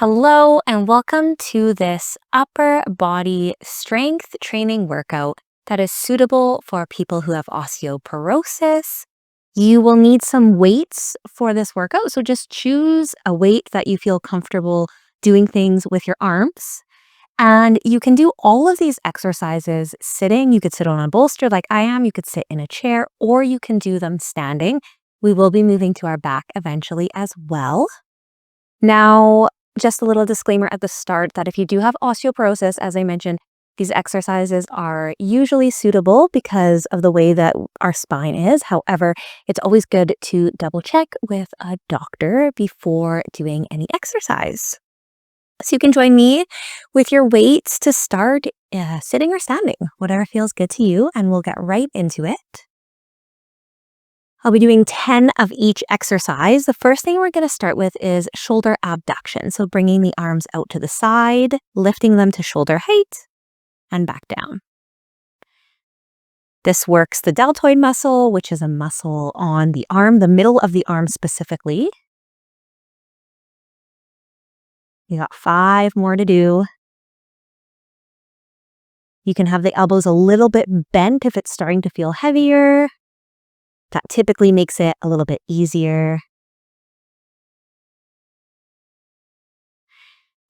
Hello, and welcome to this upper body strength training workout that is suitable for people who have osteoporosis. You will need some weights for this workout, so just choose a weight that you feel comfortable doing things with your arms. And you can do all of these exercises sitting. You could sit on a bolster like I am, you could sit in a chair, or you can do them standing. We will be moving to our back eventually as well. Now, just a little disclaimer at the start that if you do have osteoporosis, as I mentioned, these exercises are usually suitable because of the way that our spine is. However, it's always good to double check with a doctor before doing any exercise. So you can join me with your weights to start sitting or standing, whatever feels good to you, and we'll get right into it. I'll be doing 10 of each exercise. The first thing we're going to start with is shoulder abduction. So bringing the arms out to the side, lifting them to shoulder height, and back down. This works the deltoid muscle, which is a muscle on the arm, the middle of the arm specifically. You got 5 more to do. You can have the elbows a little bit bent if it's starting to feel heavier. That typically makes it a little bit easier.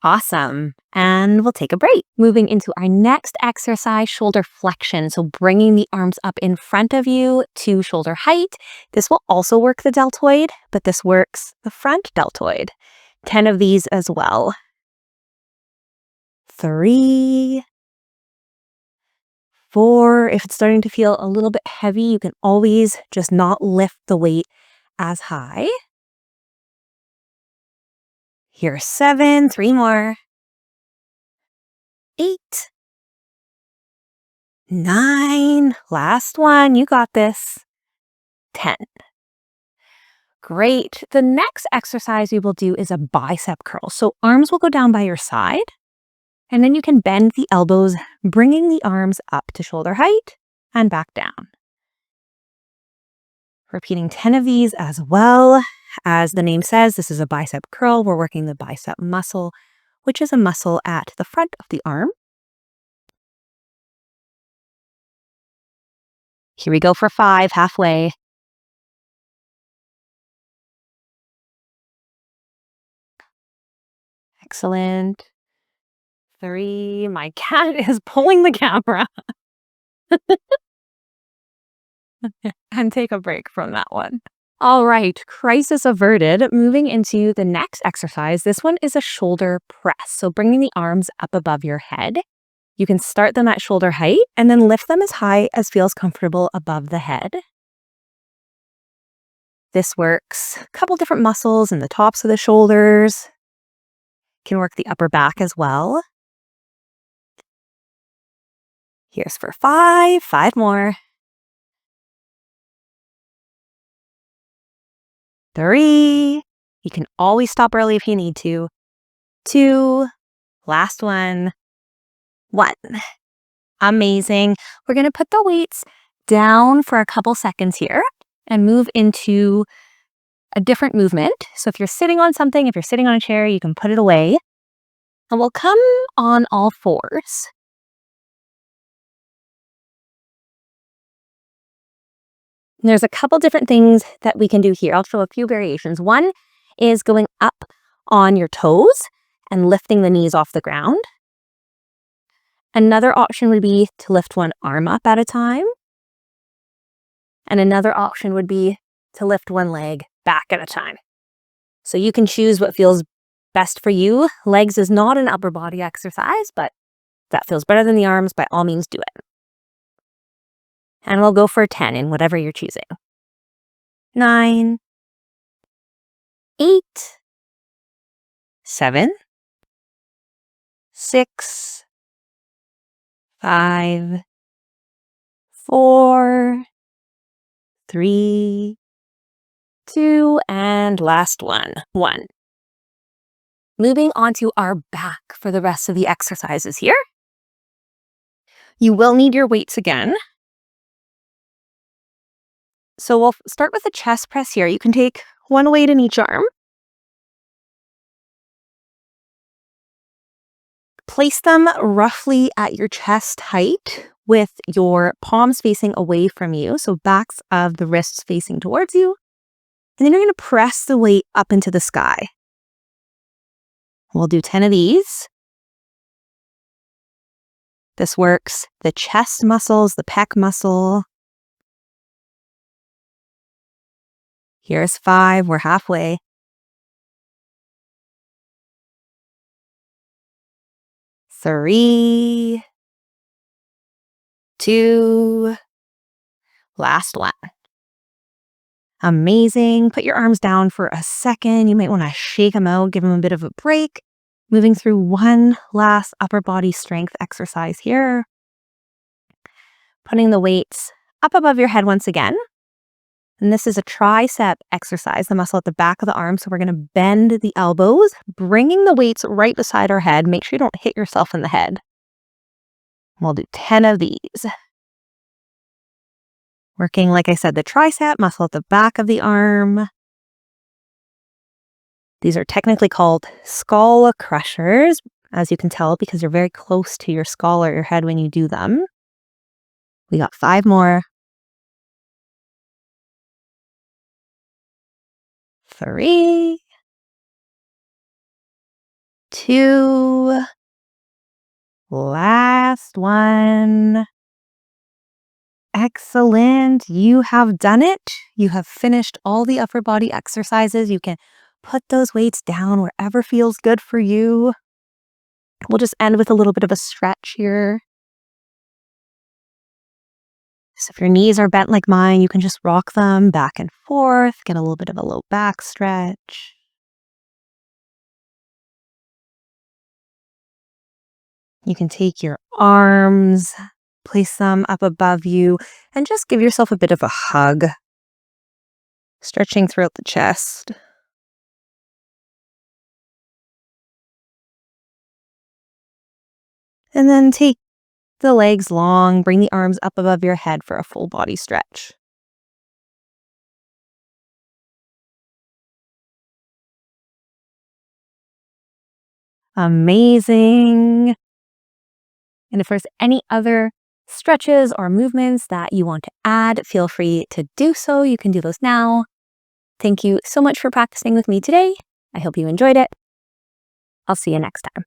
Awesome. And we'll take a break. Moving into our next exercise, shoulder flexion. So bringing the arms up in front of you to shoulder height. This will also work the deltoid, but this works the front deltoid. 10 of these as well. 3, 4. If it's starting to feel a little bit heavy, you can always just not lift the weight as high. Here's 7, 3 more. 8, 9, last one, you got this. 10. Great. The next exercise we will do is a bicep curl. So arms will go down by your side, and then you can bend the elbows, bringing the arms up to shoulder height and back down. Repeating 10 of these as well. As the name says, this is a bicep curl. We're working the bicep muscle, which is a muscle at the front of the arm. Here we go for 5, halfway. Excellent. 3, my cat is pulling the camera. And take a break from that one. All right, crisis averted. Moving into the next exercise. This one is a shoulder press. So bringing the arms up above your head. You can start them at shoulder height and then lift them as high as feels comfortable above the head. This works a couple different muscles in the tops of the shoulders. Can work the upper back as well. Here's for 5, 5 more. 3, you can always stop early if you need to. 2, last one. 1. Amazing. We're going to put the weights down for a couple seconds here and move into a different movement. So if you're sitting on something, if you're sitting on a chair, you can put it away. And we'll come on all fours. And there's a couple different things that we can do here. I'll show a few variations. One is going up on your toes and lifting the knees off the ground. Another option would be to lift one arm up at a time. And another option would be to lift one leg back at a time. So you can choose what feels best for you. Legs is not an upper body exercise, but if that feels better than the arms, by all means do it. And we'll go for 10 in whatever you're choosing. 9, 8, 7, 6, 5, 4, 3, 2, and last one. 1. Moving on to our back for the rest of the exercises here. You will need your weights again. So we'll start with a chest press here. You can take one weight in each arm. Place them roughly at your chest height with your palms facing away from you, so backs of the wrists facing towards you. And then you're going to press the weight up into the sky. We'll do 10 of these. This works the chest muscles, the pec muscle. Here's 5, we're halfway. 3, 2, last one. Amazing. Put your arms down for a second. You might want to shake them out, give them a bit of a break. Moving through one last upper body strength exercise here. Putting the weights up above your head once again. And this is a tricep exercise, the muscle at the back of the arm. So we're going to bend the elbows, bringing the weights right beside our head. Make sure you don't hit yourself in the head. We'll do 10 of these. Working, like I said, the tricep muscle at the back of the arm. These are technically called skull crushers, as you can tell, because you're very close to your skull or your head when you do them. We got 5 more. 3, 2, last one. Excellent. You have done it. You have finished all the upper body exercises. You can put those weights down wherever feels good for you. We'll just end with a little bit of a stretch here. So if your knees are bent like mine, you can just rock them back and forth, get a little bit of a low back stretch. You can take your arms, place them up above you, and just give yourself a bit of a hug, stretching throughout the chest. And then take the legs long, bring the arms up above your head for a full body stretch. Amazing. And if there's any other stretches or movements that you want to add, feel free to do so. You can do those now. Thank you so much for practicing with me today. I hope you enjoyed it. I'll see you next time.